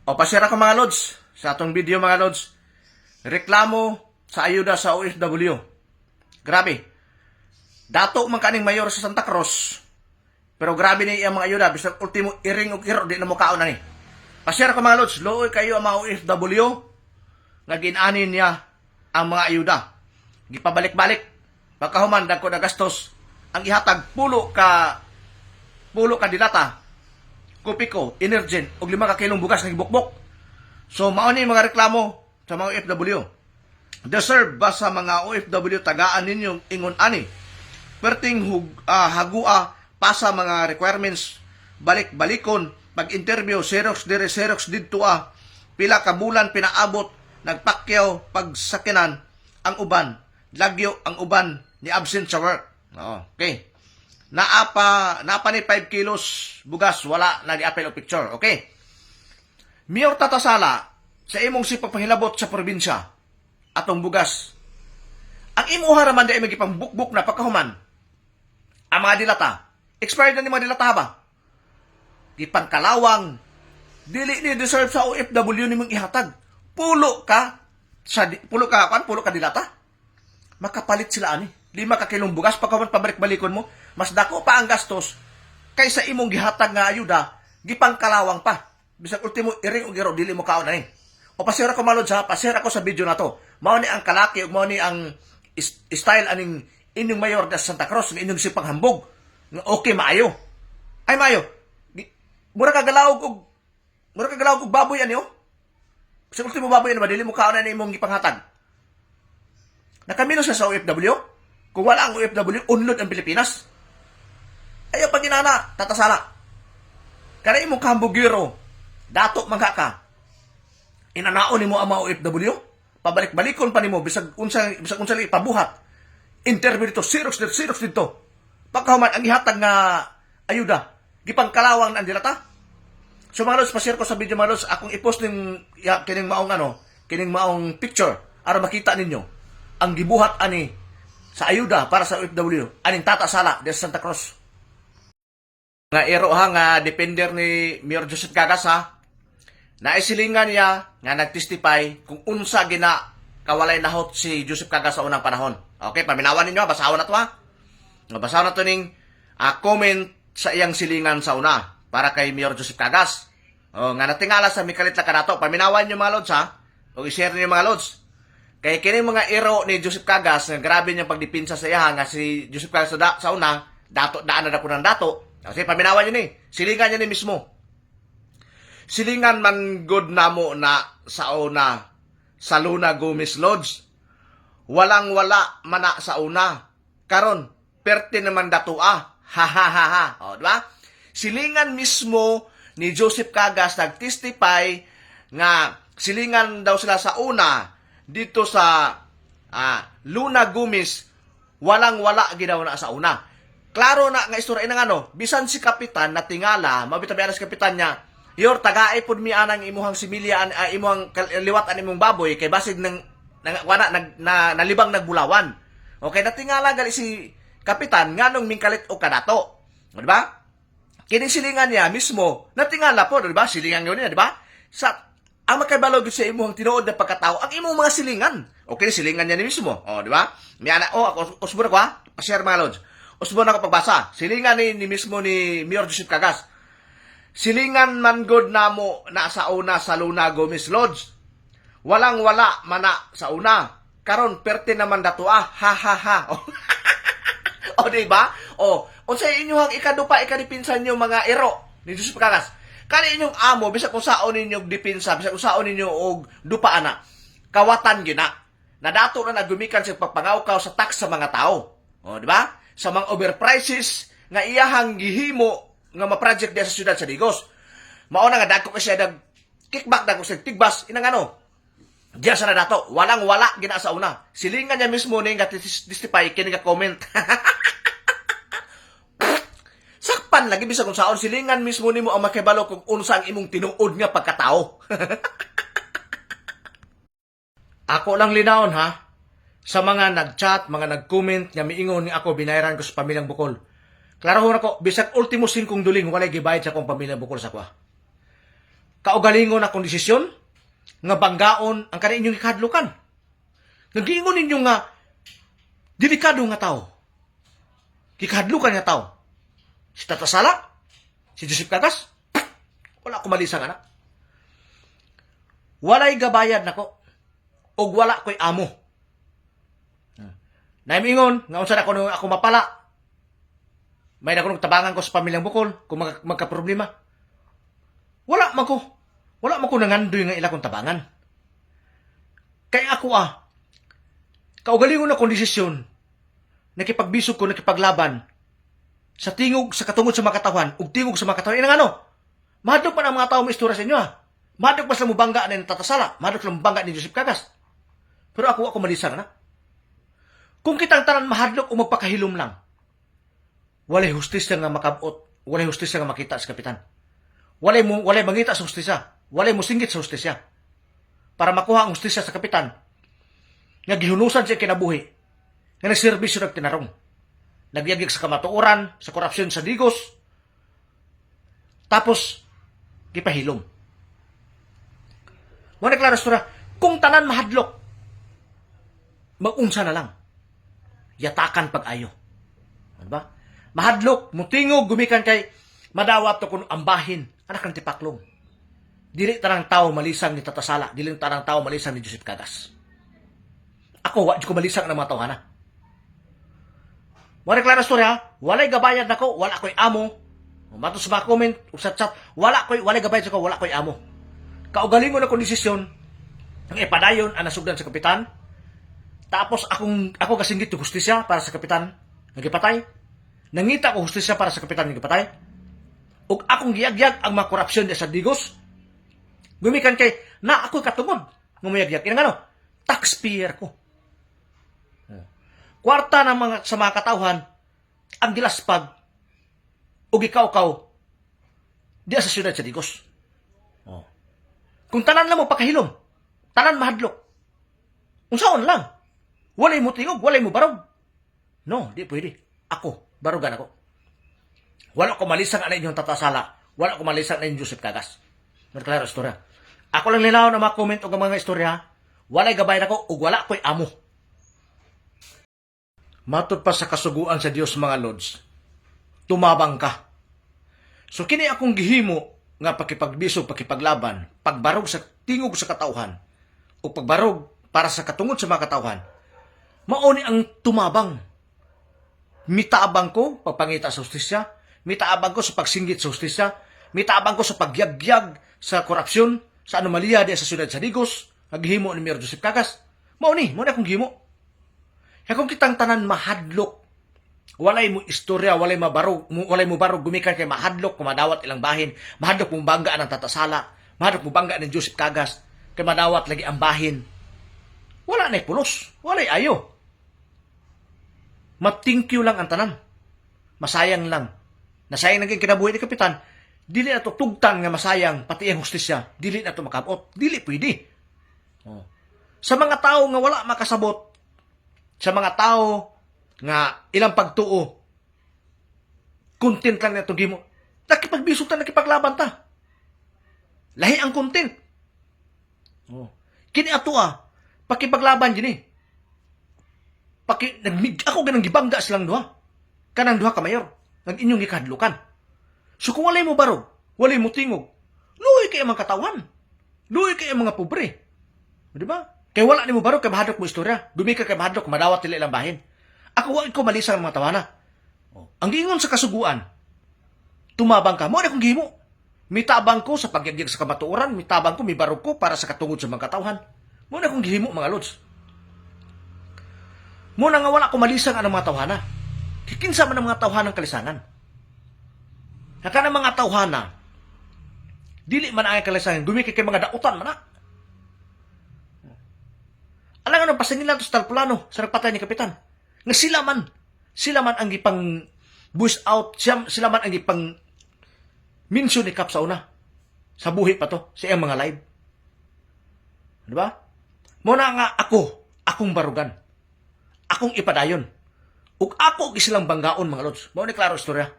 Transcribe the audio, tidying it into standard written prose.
O pasira ko mga lods, sa atong video mga lods, reklamo sa ayuda sa OFW. Grabe. Dato man kaning mayor sa Santa Cruz, pero grabe ni ang mga ayuda, bisag ultimo iring o kiro, di na mo kaon na ni. Pasira ko mga lods, looy kayo ang mga OFW, nga ginanin niya ang mga ayuda. Gipabalik-balik, pagkahuman, dagko na gastos, ang ihatag, pulo ka dilata, Kopiko, Energen, og 5 ka kilong bugas na gibukbok. So, mao ni mga reklamo sa mga OFW. Deserve ba sa mga OFW tagaan ninyong ingon ani? Perting hagua pa sa mga requirements, balik-balikon, pag-interview, Xerox dire, Xerox dito pila ka bulan pinaabot, nagpakyaw, pagsakinan, ang uban, lagyo ang uban ni absent sa work. Okay. Naapa ni 5 kilos bugas, wala na di-apel o picture. Okay. Mayor Tatasala, sa imong sipag panghilabot sa probinsya, atong bugas, ang imo haraman di may gipambukbuk na pagkahuman, ang mga dilata, expired na ni mga dilata ba? Gipangkalawang, dili ni deserve sa OFW ni mong ihatag. Pulo ka dilata. Makapalit sila ani. 5 ka kilong bugas, pagkahuman pabalik-balikon mo, mas dako pa ang gastos kaysa imong gihatag nga ayuda, gipangkalawang pa. Bisag ultimo iring og giro dili mo kaon na ni. O pasira ko malod sa pasira ko sa video na to. Mao ni ang kalaki ug mao ni ang style aning inyong mayor da Santa Cruz, ng inyong sipang hambog. Okay maayo. Ay maayo. Mura ka galawog og baboy ani oh. Bisag ultimo baboy na dili mo kaon na ni imong gipanghatag. Nakamino siya sa OFW? Kung wala ang OFW, unlod ang Pilipinas. Ayaw pag inana, Tatasala. Kaya imong kahambugiro, dato mangka ka. Inanaon ni mo ang mga OFW, pabalik-balikon pa ni mo, bisag unsa pabuhat. Interview dito, Xerox dito. Pagkahuman, ang ihatag nga ayuda, gipangkalawang na ang dilata. So mga lods, pa-share ko sa video mga lods, akong i-post kining maong picture, para makita ninyo, ang gibuhat ani, sa ayuda para sa OFW, aning Tatasala de Santa Cruz. Nga ero nga depender ni Mayor Joseph Gagas naisilingan niya nga nagtestify kung unsa gina kawalay nahot si Joseph Gagas sa unang panahon. Okay, paminawan ninyo, basahon na to Basahon na to ning comment sa iyang silingan sa una para kay Mayor Joseph Gagas. Nga natingala sa mikalit na kanato, paminawan niyo mga lods o i-share niyo mga lods. Kaya kini mga ero ni Joseph Gagas, nga grabe niyang pagdipinsa sa iya nga si Joseph Gagas sa una, daan na ko ng dato. Kasi paminawan niya ni, silingan niya ni mismo. Silingan man good namo na sa una, sa Luna Gomez Lodge. Walang-wala mana sa una. Karon, perte naman dato ha ha ha ha. O, diba? Silingan mismo ni Joseph Gagas nag-testify nga silingan daw sila sa una, dito sa Luna Gomez, walang-wala ginawa na sa una. Klaro na nga istorya na bisan si kapitan na tingala, mabitabi si kapitan niya, yor tagaay pud mi anang imuhang similya imuhang liwat an imong baboy kay basig nalibang nagbulawan. Okay, natingala gali si kapitan nganong mingkalit o kadato. Di ba? Kini silingan niya mismo, natingala po, di ba? Silingan niya, di ba? Ang makabalog sa imong tinuod na pagkatao, ang imong mga silingan. Okay, silingan niya ni mismo. Di ba? May ana, ako, usbon ako pa-share mga lods. Usbon ako pagbasa. Silingan ni mismo ni Mayor Joseph Gagas. Silingan man good namo na sa una sa Luna Gomez Lodge. Walang-wala mana sa una. Karon perte naman dato ha ha ha. Di ba? Unsay inyong ikadupa ikadipinsan niyo mga ero ni Joseph Gagas. Kani inyong amo, bisag kung saon ninyong dipinsa, bisag kung saon ninyo og dupa ana, kawatan gina. Nadato na nagumikan sa pagpangawkaw sa tax sa mga tao. Di ba? Sa mga overprices nga iyahang gihimo nga ma-project diya sa syudad sa Digos. Mao na nga dagko kasi dag kickback dagko sa tigbas inang diya sa nadato, walang-wala gina sa una. Silingan niya mismo ni nga testify kini nga comment. Sakpan lagi bisa kung saon silingan mismo nimo ang makibalo kung unsa ang imong tinuod nga pagkatao. Ako lang linawon sa mga nag-chat, mga nag-comment nga miingon ni ako binayaran ko sa pamilyang Bukol. Klaro ho na ko, bisag ultimo 5 duling walay gibayad sa akong pamilyang Bukol sa kwa. kaugalingon akong desisyon nga banggaon ang kanang inyong ikadlukan. Nagiingon ninyo nga delikado nga tao. Kikadlukan nga tao. Si Tata Sala, si Joseph Cagas, wala ko malisang anak. Walay gabayad nako og wala ko'y amo. Naimingon, nga unsa na ako mapala. May na ko tabangan ko sa pamilyang Bukol kung magka-problema. Wala man ko nangandoy nga ila kong tabangan. Kaya ako kaugalingon akong desisyon, nakipagbisog ko, nakipaglaban, sa tingog, sa katungod sa mga katawan, ug tingog sa mga katawan. Inang ano, mahadlok pa ng mga tao may istorya sa inyo Mahadlok pa sa mubangga ni Tata Sala, mahadlok sa mubangga ni Joseph Cagas. Pero ako malisang na. Kung kitang tanan mahadlok o magpakahilom lang, walay hustisya nga makabot, walay hustisya nga makita sa kapitan. Walay mangita sa hustisya, walay musinggit sa hustisya. Para makuha ang hustisya sa kapitan, nga gihunusan siya kinabuhi, nga nagserbisyo nagtinarong, nagyagig sa kamatuoran, sa korupsyon sa Digos, tapos gipahilom. Mo klaro istorya, kung tanan mahadlok, mag-unsa na lang. Yatakan pag-ayo. Ano ba? Mahadlok, mutingog, gumikan kay madawat to kung ambahin, anak ng tipaklong. Dili tanang tao malisang ni Tata Sala, dili tanang tao malisang ni Joseph Cagas. Ako, wala ko malisang ng mga tawhana. Mo klaro istorya, walay gabayad nako, wala ko'y amo. Mato sa mga comment, sa chat, walay gabayad ko, wala ko'y amo. Kaugalingon akong desisyon, ang ipadayon ang nasugdan sa kapitan. Tapos ako kasinggit yung hustisya para sa kapitan nagipatay. Nangita ko hustisya para sa kapitan nagipatay. Ug akong giyagyag ang mga korupsyon sa Digos. Gumikan kay na ako katungod ngumayagyag. Inang ano? Taxpayer ko. Kwarta ng sa mga katawhan ang gilaspag ug ikaw diya sa siyudad sa Digos. Kung tanan lang mo pakahilom, tanan mahadlok. Unsaon lang? Walay mo tingog, walay mo barog. No, di pwede. Ako, barugan ako. Wala ko malisang na inyong Tata Sala. Wala ko malisang na inyong Joseph Cagas. Nagklaro istorya. Ako lang nilao na mga comment o mga istorya. Walay gabay na ko, ug wala ko'y amo. Matod pa sa kasuguan sa Dios mga Lods, tumabang ka. So kini akong gihimo nga pakipagbisog, pakipaglaban, pagbarog sa tingog sa katawhan, o pagbarog para sa katungod sa mga katawhan, mauni ang tumabang. Mitaabang ko pagpangita sa hustisya, mitaabang ko sa pagsinggit sa hustisya, mitaabang ko sa pagyagyag sa korupsyon, sa anomalya di sa siyudad sa Digos, naghimo ni Mayor Joseph Cagas. Mauni akong gihimo. Kaya kung kitang tanan mahadlok, walay mo istorya, walay mo barog, gumikan kay mahadlok, kumadawat ilang bahin, mahadlok mong bangga ng Tata Sala, mahadlok mong bangga ng Joseph Cagas, kay madawat lagi ang bahin. Wala na'y pulos, walay ayo. Matingkyo lang ang tanan. Masayang lang. Nasayang naging kinabuhi ni Kapitan, dili na to tugtan nga masayang, pati ang hustisya, dili na to makabot, dili pwede. Sa mga tao nga wala makasabot, sa mga tao nga ilang pagtuo, content lang na itong gimo, nakipagbisog ta, nakipaglaban ta. Lahi ang content. Kini ato pakipaglaban din ako ganang gibangga silang duha. Kanang duha ka mayor, nag inyong ikadlukan. So kung walay mo barog, walay mo tingog, luoy kay mga katawan. Luoy kay mga pobre. Di ba? Kay wala ni mo barog, kay mahadlok mo istorya. Dumika kay mahadlok, madawat nila ilang bahin. Ako wala ko malisang mga tawana. Ang giingon sa kasuguan, tumabang ka. Mo na kong gihimo. Mitabang ko sa pagyagyag sa kamatuoran, mitabang ko, mibarog ko para sa katungod sa mga katawhan. Mo na kong gihimo, mga Lods. Mo na nga wala ko malisang ang mga tawhana. Kikinsa man ang mga tawhana ng kalisangan. Haka ng mga tawhana, dili man ang kalisangan, gumikay kay mga dautan man na. Alang ang pasangin lang to sa talplano, sa nagpatay ni Kapitan. Nga sila man ang gipang voice out, sila man ang gipang mention ni Kap sa una. Sa buhi pa to, sa iyang mga live. Diba? Muna nga akong barugan. Akong ipadayon. Ug ako isilang banggaon mga Lods. Mao ni klaro istorya.